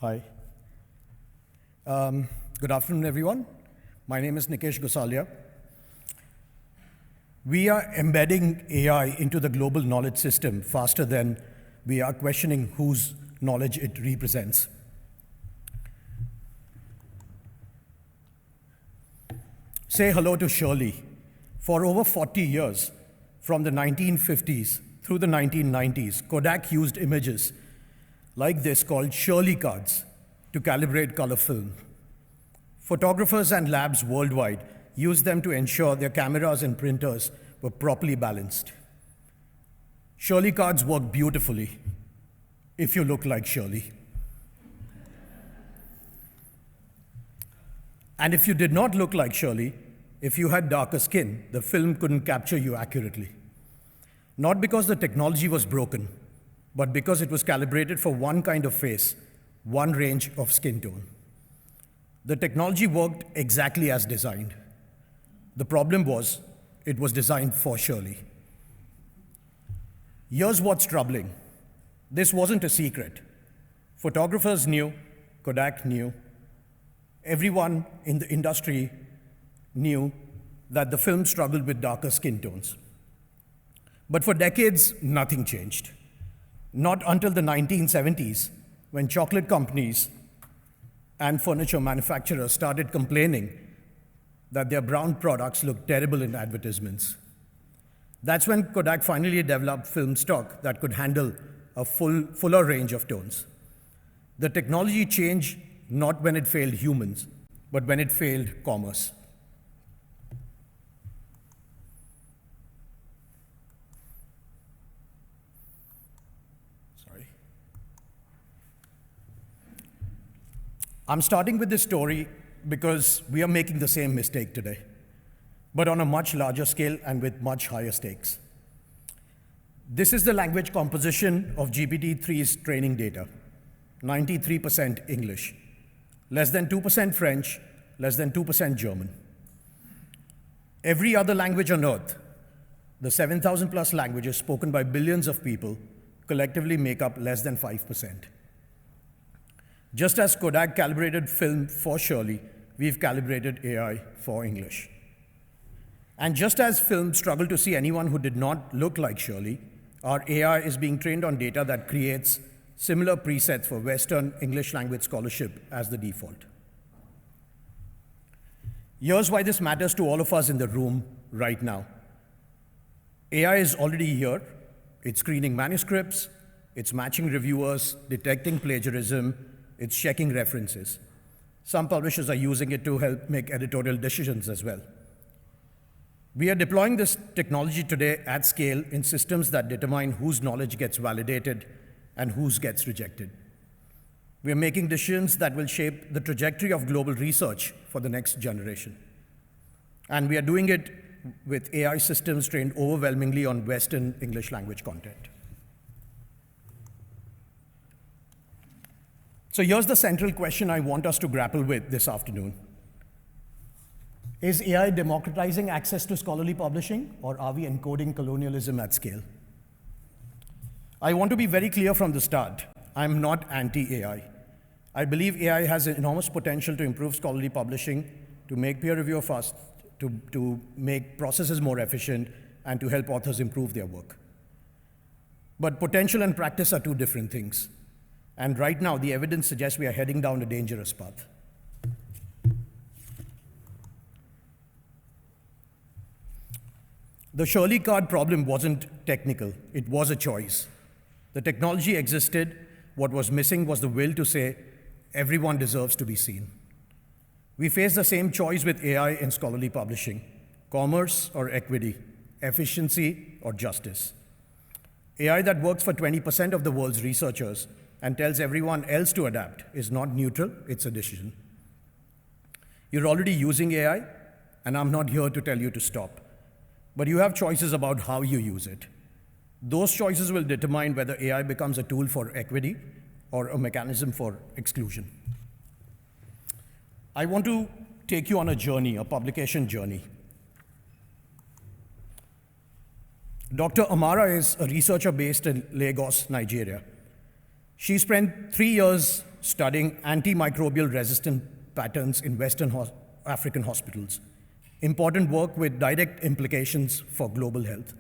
Hi. Good afternoon, everyone. My name is Nikesh Gosalia. We are embedding AI into the global knowledge system faster than we are questioning whose knowledge it represents. Say hello to Shirley. For over 40 years, from the 1950s through the 1990s, Kodak used images like this called Shirley cards to calibrate color film. Photographers and labs worldwide used them to ensure their cameras and printers were properly balanced. Shirley cards work beautifully if you look like Shirley. And if you did not look like Shirley, if you had darker skin, the film couldn't capture you accurately. Not because the technology was broken, but because it was calibrated for one kind of face, one range of skin tone. The technology worked exactly as designed. The problem was, it was designed for Shirley. Here's what's troubling. This wasn't a secret. Photographers knew, Kodak knew, everyone in the industry knew that the film struggled with darker skin tones. But for decades, nothing changed. Not until the 1970s, when chocolate companies and furniture manufacturers started complaining that their brown products looked terrible in advertisements. That's when Kodak finally developed film stock that could handle a fuller range of tones. The technology changed not when it failed humans, but when it failed commerce. I'm starting with this story because we are making the same mistake today, but on a much larger scale and with much higher stakes. This is the language composition of GPT-3's training data. 93% English, less than 2% French, less than 2% German. Every other language on Earth, the 7,000 plus languages spoken by billions of people, collectively make up less than 5%. Just as Kodak calibrated film for Shirley, we've calibrated AI for English. And just as film struggled to see anyone who did not look like Shirley, our AI is being trained on data that creates similar presets for Western English language scholarship as the default. Here's why this matters to all of us in the room right now. AI is already here. It's screening manuscripts, it's matching reviewers, detecting plagiarism, it's checking references. Some publishers are using it to help make editorial decisions as well. We are deploying this technology today at scale in systems that determine whose knowledge gets validated and whose gets rejected. We are making decisions that will shape the trajectory of global research for the next generation. And we are doing it with AI systems trained overwhelmingly on Western English language content. So here's the central question I want us to grapple with this afternoon. Is AI democratizing access to scholarly publishing, or are we encoding colonialism at scale? I want to be very clear from the start. I'm not anti-AI. I believe AI has enormous potential to improve scholarly publishing, to make peer review fast, to make processes more efficient, and to help authors improve their work. But potential and practice are two different things. And right now, the evidence suggests we are heading down a dangerous path. The Shirley card problem wasn't technical, it was a choice. The technology existed, what was missing was the will to say, everyone deserves to be seen. We face the same choice with AI in scholarly publishing, commerce or equity, efficiency or justice. AI that works for 20% of the world's researchers and tells everyone else to adapt is not neutral, it's a decision. You're already using AI, and I'm not here to tell you to stop. But you have choices about how you use it. Those choices will determine whether AI becomes a tool for equity or a mechanism for exclusion. I want to take you on a journey, a publication journey. Dr. Amara is a researcher based in Lagos, Nigeria. She spent 3 years studying antimicrobial resistant patterns in Western African hospitals, important work with direct implications for global health.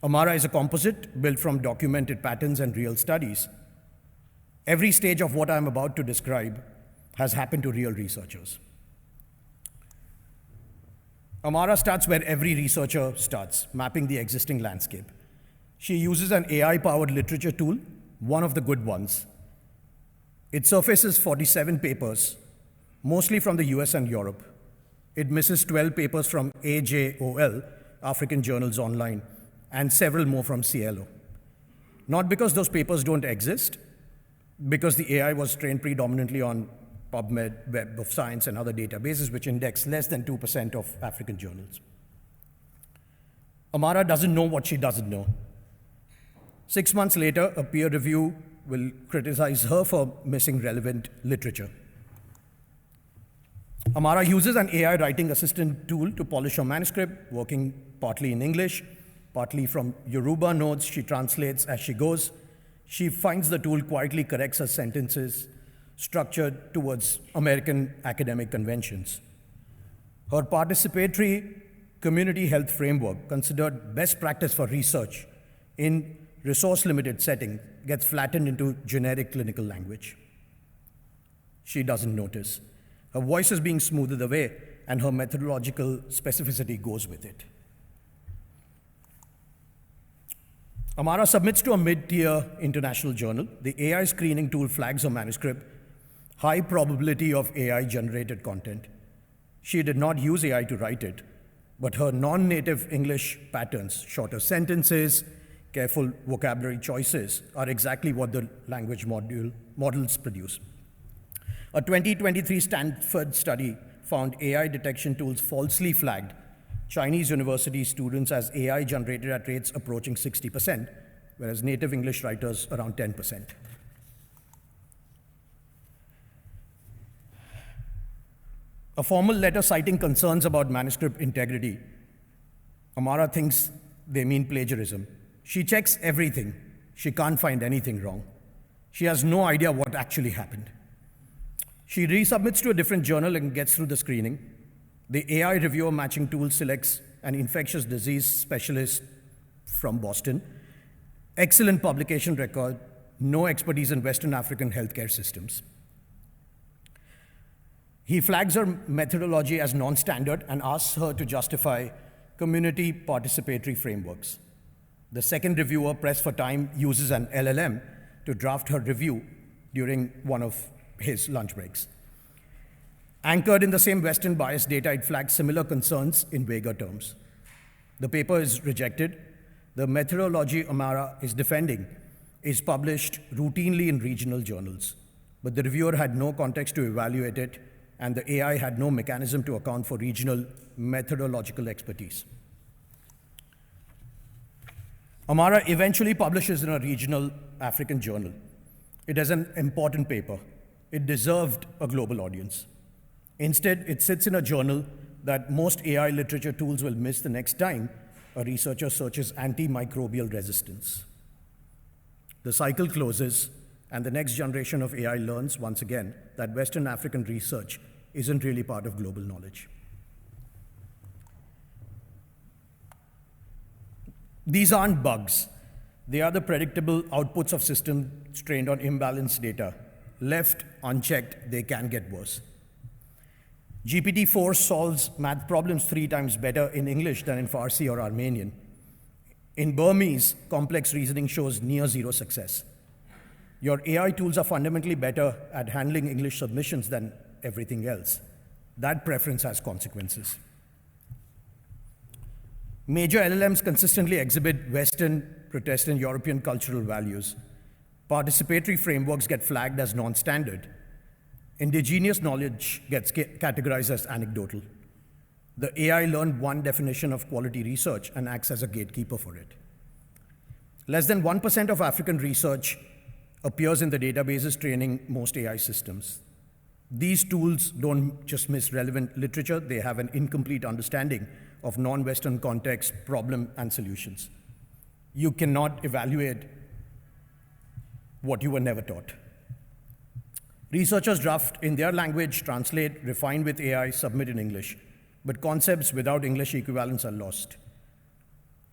Amara is a composite built from documented patterns and real studies. Every stage of what I'm about to describe has happened to real researchers. Amara starts where every researcher starts, mapping the existing landscape. She uses an AI-powered literature tool, one of the good ones. It surfaces 47 papers, mostly from the US and Europe. It misses 12 papers from AJOL, African Journals Online, and several more from CLO. Not because those papers don't exist, because the AI was trained predominantly on PubMed, Web of Science, and other databases which index less than 2% of African journals. Amara doesn't know what she doesn't know. 6 months later, a peer review will criticize her for missing relevant literature. Amara uses an AI writing assistant tool to polish her manuscript, working partly in English, partly from Yoruba notes. She translates as she goes. She finds the tool quietly corrects her sentences, structured towards American academic conventions. Her participatory community health framework, considered best practice for research in resource-limited setting, gets flattened into generic clinical language. She doesn't notice. Her voice is being smoothed away, and her methodological specificity goes with it. Amara submits to a mid-tier international journal. The AI screening tool flags her manuscript, high probability of AI-generated content. She did not use AI to write it, but her non-native English patterns, shorter sentences, careful vocabulary choices, are exactly what the language models produce. A 2023 Stanford study found AI detection tools falsely flagged Chinese university students as AI generated at rates approaching 60%, whereas native English writers around 10%. A formal letter citing concerns about manuscript integrity. Amara thinks they mean plagiarism. She checks everything. She can't find anything wrong. She has no idea what actually happened. She resubmits to a different journal and gets through the screening. The AI reviewer matching tool selects an infectious disease specialist from Boston. Excellent publication record, no expertise in Western African healthcare systems. He flags her methodology as non-standard and asks her to justify community participatory frameworks. The second reviewer, pressed for time, uses an LLM to draft her review during one of his lunch breaks. Anchored in the same Western bias data, it flags similar concerns in vaguer terms. The paper is rejected. The methodology Amara is defending is published routinely in regional journals, but the reviewer had no context to evaluate it, and the AI had no mechanism to account for regional methodological expertise. Amara eventually publishes in a regional African journal. It is an important paper. It deserved a global audience. Instead, it sits in a journal that most AI literature tools will miss the next time a researcher searches antimicrobial resistance. The cycle closes, and the next generation of AI learns once again that Western African research isn't really part of global knowledge. These aren't bugs. They are the predictable outputs of systems trained on imbalanced data. Left unchecked, they can get worse. GPT-4 solves math problems 3 times better in English than in Farsi or Armenian. In Burmese, complex reasoning shows near zero success. Your AI tools are fundamentally better at handling English submissions than everything else. That preference has consequences. Major LLMs consistently exhibit Western, Protestant, European cultural values. Participatory frameworks get flagged as non-standard. Indigenous knowledge gets categorized as anecdotal. The AI learned one definition of quality research and acts as a gatekeeper for it. Less than 1% of African research appears in the databases training most AI systems. These tools don't just miss relevant literature, they have an incomplete understanding of non-Western context, problem, and solutions. You cannot evaluate what you were never taught. Researchers draft in their language, translate, refine with AI, submit in English, but concepts without English equivalents are lost.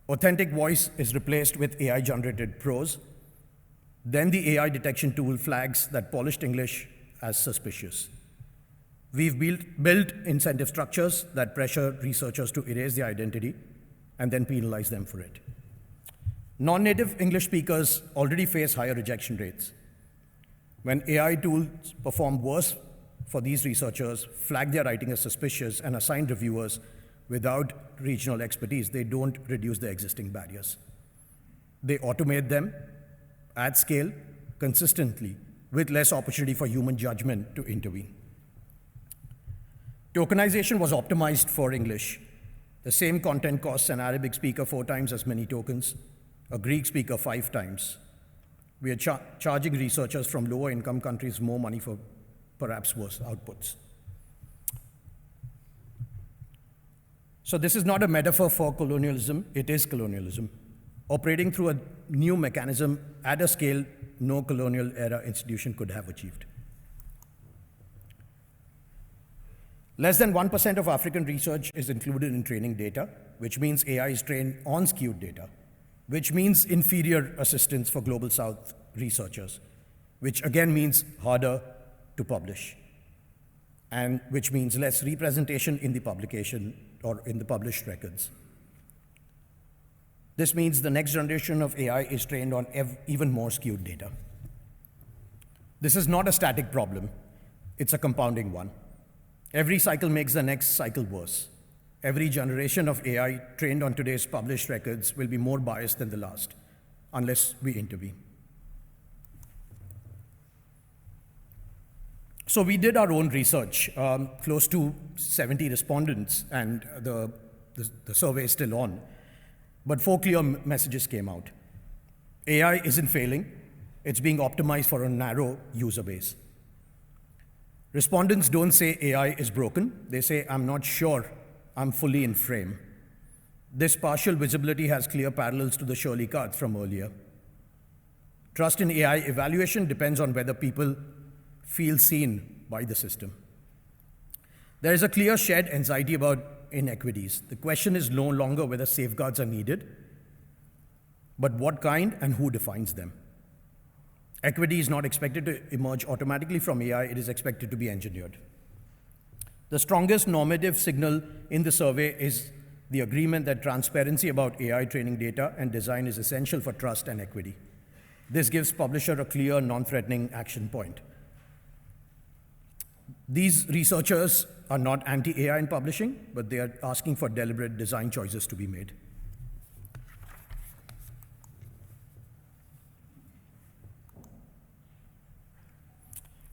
Authentic voice is replaced with AI-generated prose. Then the AI detection tool flags that polished English as suspicious. We've built incentive structures that pressure researchers to erase their identity and then penalize them for it. Non-native English speakers already face higher rejection rates. When AI tools perform worse for these researchers, flag their writing as suspicious, and assign reviewers without regional expertise, they don't reduce the existing barriers. They automate them at scale, consistently, with less opportunity for human judgment to intervene. Tokenization was optimized for English. The same content costs an Arabic speaker 4 times as many tokens, a Greek speaker 5 times. We are charging researchers from lower income countries more money for perhaps worse outputs. So this is not a metaphor for colonialism, it is colonialism, operating through a new mechanism at a scale no colonial era institution could have achieved. Less than 1% of African research is included in training data, which means AI is trained on skewed data, which means inferior assistance for Global South researchers, which again means harder to publish, and which means less representation in the publication or in the published records. This means the next generation of AI is trained on even more skewed data. This is not a static problem, it's a compounding one. Every cycle makes the next cycle worse. Every generation of AI trained on today's published records will be more biased than the last, unless we intervene. So we did our own research, close to 70 respondents, and the survey is still on. But 4 clear messages came out. AI isn't failing, it's being optimized for a narrow user base. Respondents don't say AI is broken, they say, I'm not sure I'm fully in frame. This partial visibility has clear parallels to the Shirley cards from earlier. Trust in AI evaluation depends on whether people feel seen by the system. There is a clear shared anxiety about inequities. The question is no longer whether safeguards are needed, but what kind and who defines them. Equity is not expected to emerge automatically from AI, it is expected to be engineered. The strongest normative signal in the survey is the agreement that transparency about AI training data and design is essential for trust and equity. This gives publisher a clear, non-threatening action point. These researchers are not anti-AI in publishing, but they are asking for deliberate design choices to be made.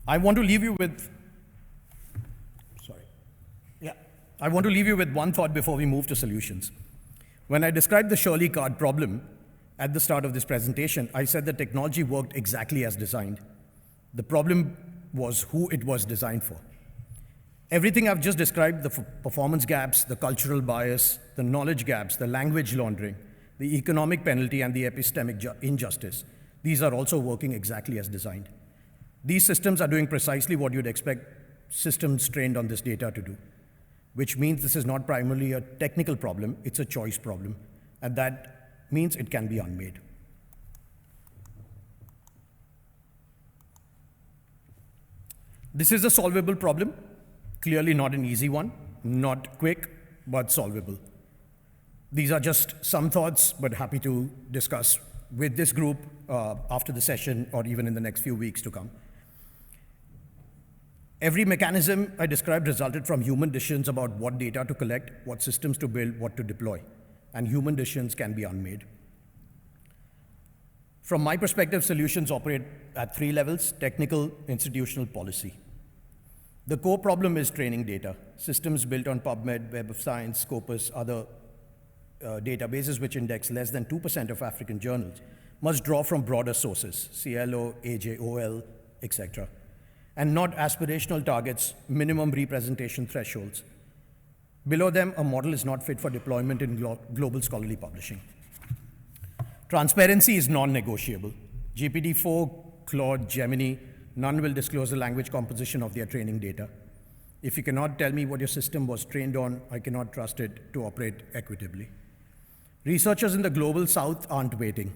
I want to leave you with one thought before we move to solutions. When I described the Shirley card problem at the start of this presentation, I said the technology worked exactly as designed. The problem was who it was designed for. Everything I've just described, the performance gaps, the cultural bias, the knowledge gaps, the language laundering, the economic penalty, and the epistemic injustice, these are also working exactly as designed. These systems are doing precisely what you'd expect systems trained on this data to do, which means this is not primarily a technical problem, it's a choice problem, and that means it can be unmade. This is a solvable problem, clearly not an easy one, not quick, but solvable. These are just some thoughts, but happy to discuss with this group after the session or even in the next few weeks to come. Every mechanism I described resulted from human decisions about what data to collect, what systems to build, what to deploy, and human decisions can be unmade. From my perspective, solutions operate at 3 levels: technical, institutional, policy. The core problem is training data. Systems built on PubMed, Web of Science, Scopus, other databases which index less than 2% of African journals must draw from broader sources, CLO, AJOL, etc., and not aspirational targets, minimum representation thresholds. Below them, a model is not fit for deployment in global scholarly publishing. Transparency is non-negotiable. GPT-4, Claude, Gemini, none will disclose the language composition of their training data. If you cannot tell me what your system was trained on, I cannot trust it to operate equitably. Researchers in the global south aren't waiting.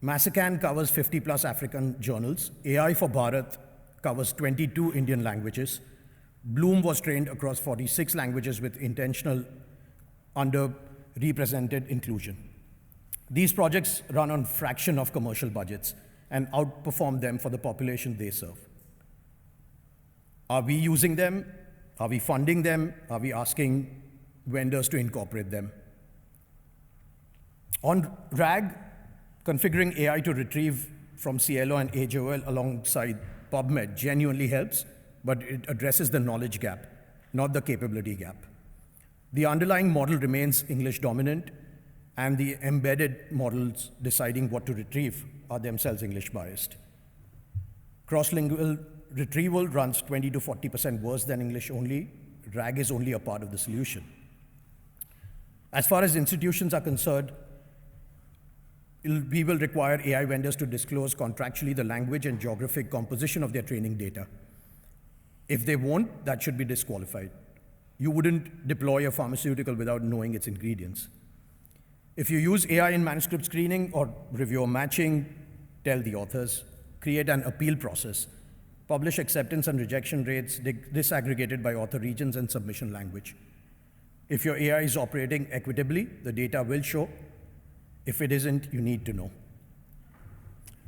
Massican covers 50 plus African journals. AI for Bharat covers 22 Indian languages. Bloom was trained across 46 languages with intentional underrepresented inclusion. These projects run on fraction of commercial budgets and outperform them for the population they serve. Are we using them? Are we funding them? Are we asking vendors to incorporate them? On RAG, configuring AI to retrieve from CLO and AJOL alongside PubMed genuinely helps, but it addresses the knowledge gap, not the capability gap. The underlying model remains English dominant, and the embedded models deciding what to retrieve are themselves English biased. Cross-lingual retrieval runs 20 to 40% worse than English only. RAG is only a part of the solution. As far as institutions are concerned, we will require AI vendors to disclose contractually the language and geographic composition of their training data. If they won't, that should be disqualified. You wouldn't deploy a pharmaceutical without knowing its ingredients. If you use AI in manuscript screening or reviewer matching, tell the authors, create an appeal process, publish acceptance and rejection rates disaggregated by author regions and submission language. If your AI is operating equitably, the data will show. If it isn't, you need to know.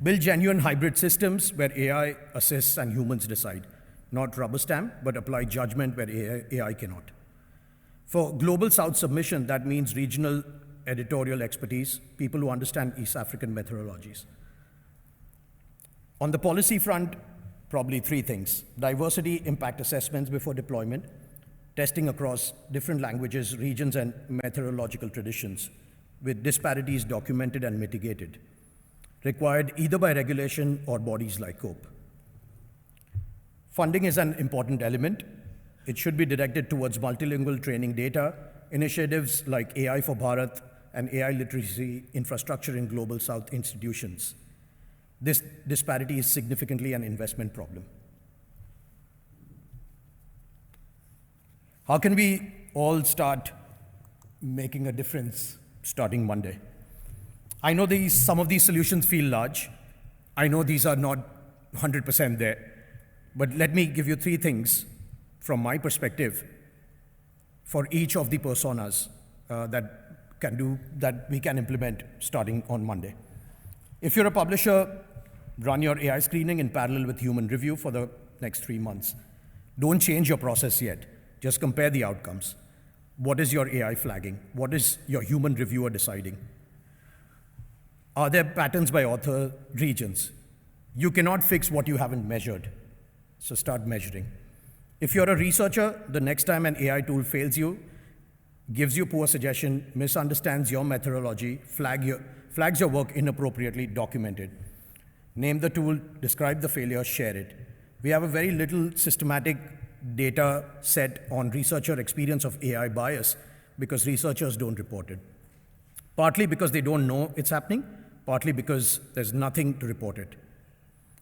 Build genuine hybrid systems where AI assists and humans decide. Not rubber stamp, but apply judgment where AI cannot. For Global South submission, that means regional editorial expertise, people who understand East African methodologies. On the policy front, probably three things: diversity impact assessments before deployment, testing across different languages, regions, and methodological traditions, with disparities documented and mitigated, required either by regulation or bodies like COPE. Funding is an important element. It should be directed towards multilingual training data, initiatives like AI for Bharat, and AI literacy infrastructure in Global South institutions. This disparity is significantly an investment problem. How can we all start making a difference starting Monday? I know some of these solutions feel large. I know these are not 100% there. But let me give you three things from my perspective for each of the personas that we can implement starting on Monday. If you're a publisher, run your AI screening in parallel with human review for the next 3 months. Don't change your process yet. Just compare the outcomes. What is your AI flagging? What is your human reviewer deciding? Are there patterns by author regions? You cannot fix what you haven't measured, so start measuring. If you're a researcher, the next time an AI tool fails you, gives you poor suggestion, misunderstands your methodology, flags your work inappropriately, document it. Name the tool, describe the failure, share it. We have a very little systematic data set on researcher experience of AI bias because researchers don't report it. Partly because they don't know it's happening, partly because there's nothing to report it.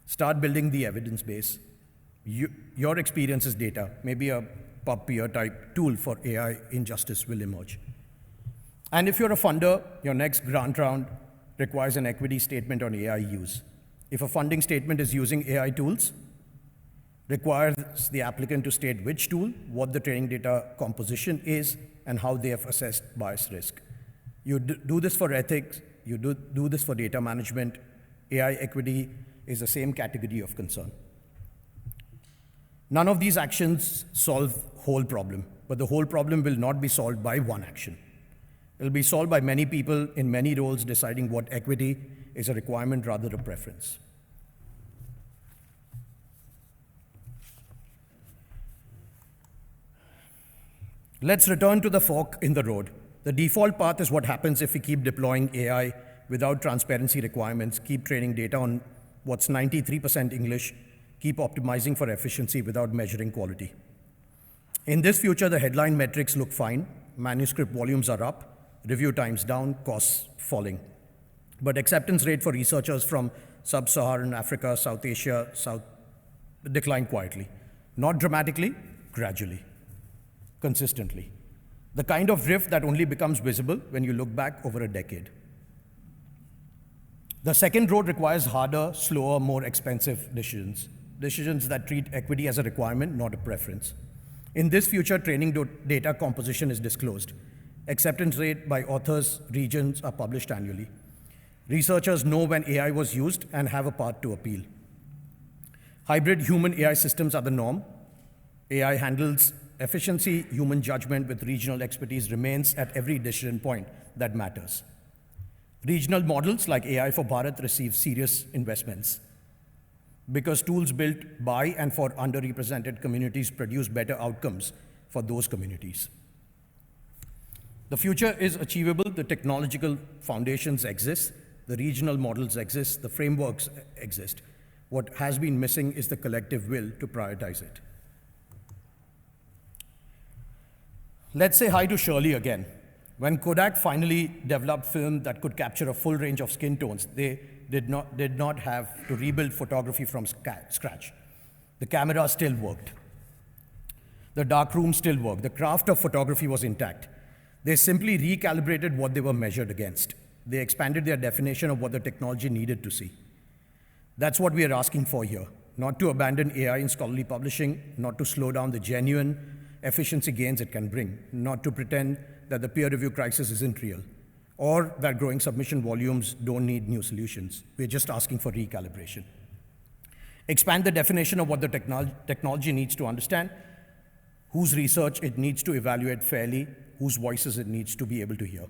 Start building the evidence base. Your experience is data. Maybe a PubPeer type tool for AI injustice will emerge. And if you're a funder, your next grant round requires an equity statement on AI use. If a funding statement is using AI tools, requires the applicant to state which tool, what the training data composition is, and how they have assessed bias risk. You do this for ethics, you do this for data management. AI equity is the same category of concern. None of these actions solve whole problem, but the whole problem will not be solved by one action. It will be solved by many people in many roles deciding what equity is a requirement rather than a preference. Let's return to the fork in the road. The default path is what happens if we keep deploying AI without transparency requirements, keep training data on what's 93% English, keep optimizing for efficiency without measuring quality. In this future, the headline metrics look fine. Manuscript volumes are up, review times down, costs falling. But acceptance rate for researchers from Sub-Saharan Africa, South Asia, declined quietly. Not dramatically, gradually, consistently. The kind of rift that only becomes visible when you look back over a decade. The second road requires harder, slower, more expensive decisions that treat equity as a requirement, not a preference. In this future, training data composition is disclosed. Acceptance rate by authors, regions are published annually. Researchers know when AI was used and have a path to appeal. Hybrid human-AI systems are the norm. AI handles efficiency, human judgment with regional expertise remains at every decision point that matters. Regional models like AI for Bharat receive serious investments because tools built by and for underrepresented communities produce better outcomes for those communities. The future is achievable, the technological foundations exist, the regional models exist, the frameworks exist. What has been missing is the collective will to prioritize it. Let's say hi to Shirley again. When Kodak finally developed film that could capture a full range of skin tones, they did not have to rebuild photography from scratch. The camera still worked. The darkroom still worked. The craft of photography was intact. They simply recalibrated what they were measured against. They expanded their definition of what the technology needed to see. That's what we are asking for here. Not to abandon AI in scholarly publishing, not to slow down the genuine efficiency gains it can bring, not to pretend that the peer review crisis isn't real, or that growing submission volumes don't need new solutions. We're just asking for recalibration. Expand the definition of what the technology needs to understand, whose research it needs to evaluate fairly, whose voices it needs to be able to hear.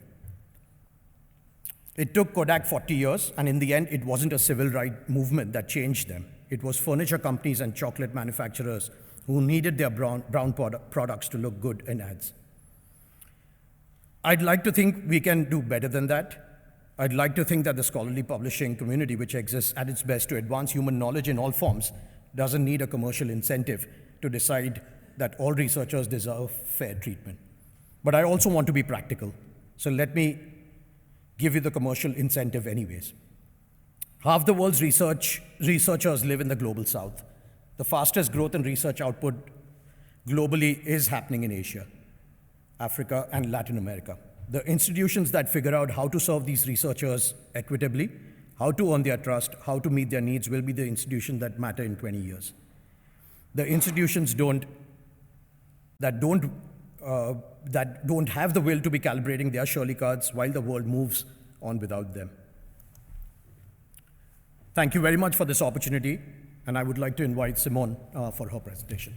It took Kodak 40 years, and in the end, it wasn't a civil rights movement that changed them. It was furniture companies and chocolate manufacturers who needed their brown products to look good in ads. I'd like to think we can do better than that. I'd like to think that the scholarly publishing community, which exists at its best to advance human knowledge in all forms, doesn't need a commercial incentive to decide that all researchers deserve fair treatment. But I also want to be practical, so let me give you the commercial incentive anyways. Half the world's researchers live in the global south. The fastest growth in research output globally is happening in Asia, Africa, and Latin America. The institutions that figure out how to serve these researchers equitably, how to earn their trust, how to meet their needs will be the institutions that matter in 20 years. The institutions that don't have the will to be calibrating their Shirley cards while the world moves on without them. Thank you very much for this opportunity, and I would like to invite Simone for her presentation.